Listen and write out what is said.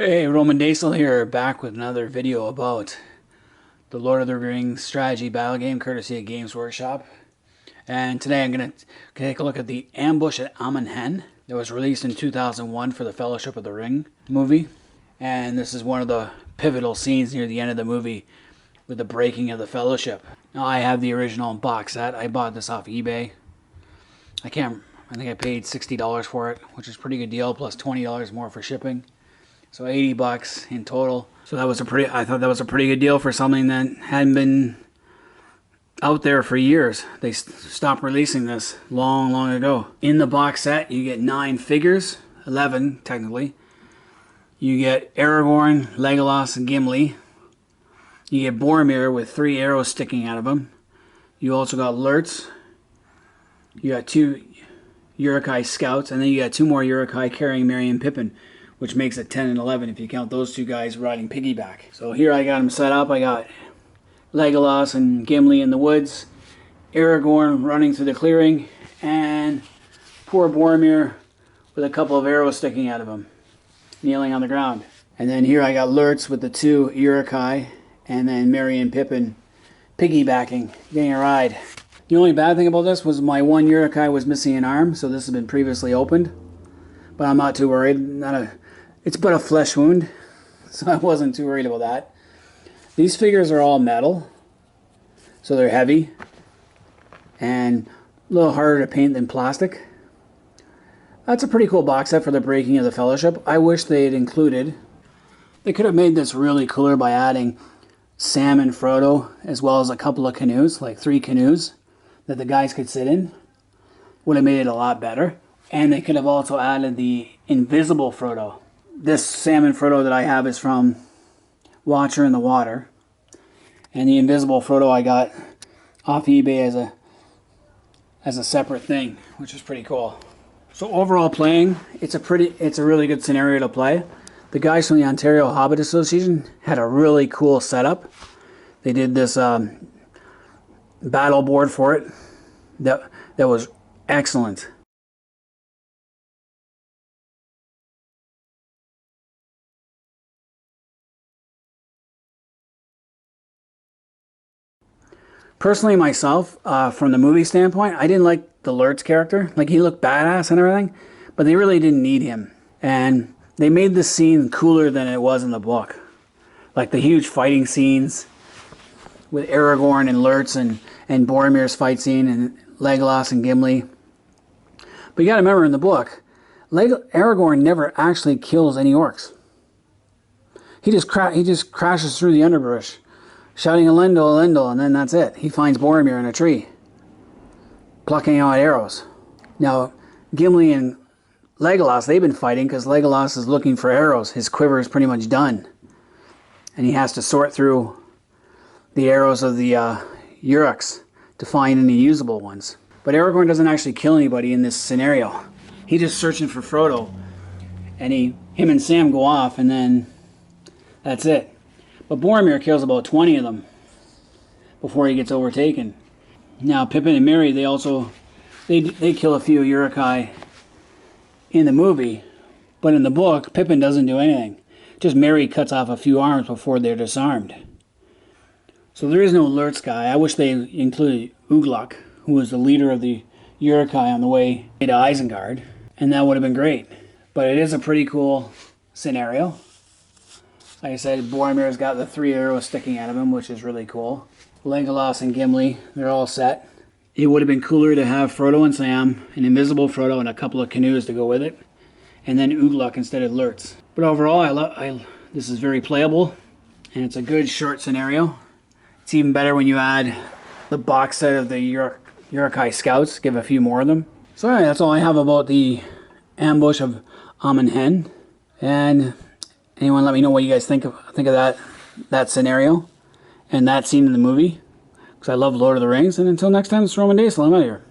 Hey, Roman Daisel here, back with another video about the Lord of the Rings strategy battle game, courtesy of Games Workshop. And today I'm going to take a look at the Ambush at Amon Hen that was released in 2001 for the Fellowship of the Ring movie. And this is one of the pivotal scenes near the end of the movie with the breaking of the Fellowship. Now, I have the original box set. I bought this off eBay. I think I paid $60 for it, which is a pretty good deal, plus $20 more for shipping. So 80 bucks in total. So I thought that was a pretty good deal for something that hadn't been out there for years. They stopped releasing this long ago. In the box set, you get 9 figures, 11 technically. You get Aragorn, Legolas, and Gimli. You get Boromir with 3 arrows sticking out of him. You also got Lurtz. You got 2 Uruk-hai scouts, and then you got 2 more Uruk-hai carrying Merry and Pippin, which makes it 10 and 11 if you count those 2 guys riding piggyback. So here I got them set up. I got Legolas and Gimli in the woods, Aragorn running through the clearing, and poor Boromir with a couple of arrows sticking out of him, kneeling on the ground. And then here I got Lurtz with the 2 Uruk-hai, and then Merry and Pippin piggybacking, getting a ride. The only bad thing about this was my 1 Uruk-hai was missing an arm, so this has been previously opened. But I'm not too worried. It's but a flesh wound, so I wasn't too worried about that. These figures are all metal, so they're heavy and a little harder to paint than plastic. That's a pretty cool box set for the breaking of the Fellowship. I wish they had included. They could have made this really cooler by adding Sam and Frodo, as well as a couple of canoes, like 3 canoes that the guys could sit in. Would have made it a lot better. And they could have also added the invisible Frodo. This Sam and Frodo that I have is from Watcher in the Water. And the invisible Frodo I got off eBay as a separate thing, which is pretty cool. So overall playing, it's a really good scenario to play. The guys from the Ontario Hobbit Association had a really cool setup. They did this battle board for it that was excellent. Personally, myself, from the movie standpoint, I didn't like the Lurtz character. Like, he looked badass and everything, but they really didn't need him. And they made the scene cooler than it was in the book. Like the huge fighting scenes with Aragorn and Lurtz and Boromir's fight scene and Legolas and Gimli. But you gotta remember, in the book, Aragorn never actually kills any orcs. He just crashes through the underbrush, shouting Elendil, Elendil, and then that's it. He finds Boromir in a tree, plucking out arrows. Now, Gimli and Legolas, they've been fighting because Legolas is looking for arrows. His quiver is pretty much done. And he has to sort through the arrows of the Uruks to find any usable ones. But Aragorn doesn't actually kill anybody in this scenario. He's just searching for Frodo. And him and Sam go off, and then that's it. But Boromir kills about 20 of them before he gets overtaken. Now Pippin and Merry, they kill a few Uruk-hai in the movie, but in the book, Pippin doesn't do anything. Just Merry cuts off a few arms before they're disarmed. So there is no Lurtz guy. I wish they included Ugluk, who was the leader of the Uruk-hai on the way to Isengard, and that would have been great. But it is a pretty cool scenario. Like I said, Boromir's got the 3 arrows sticking out of him, which is really cool. Legolas and Gimli, they're all set. It would have been cooler to have Frodo and Sam, an invisible Frodo, and a couple of canoes to go with it. And then Ugluk instead of Lurtz. But overall, this is very playable, and it's a good short scenario. It's even better when you add the box set of the Uruk-hai scouts, give a few more of them. So anyway, that's all I have about the Ambush of Amon Hen. And anyone let me know what you guys think of that scenario and that scene in the movie, because I love Lord of the Rings. And until next time, it's Roman Daisel. I'm out of here.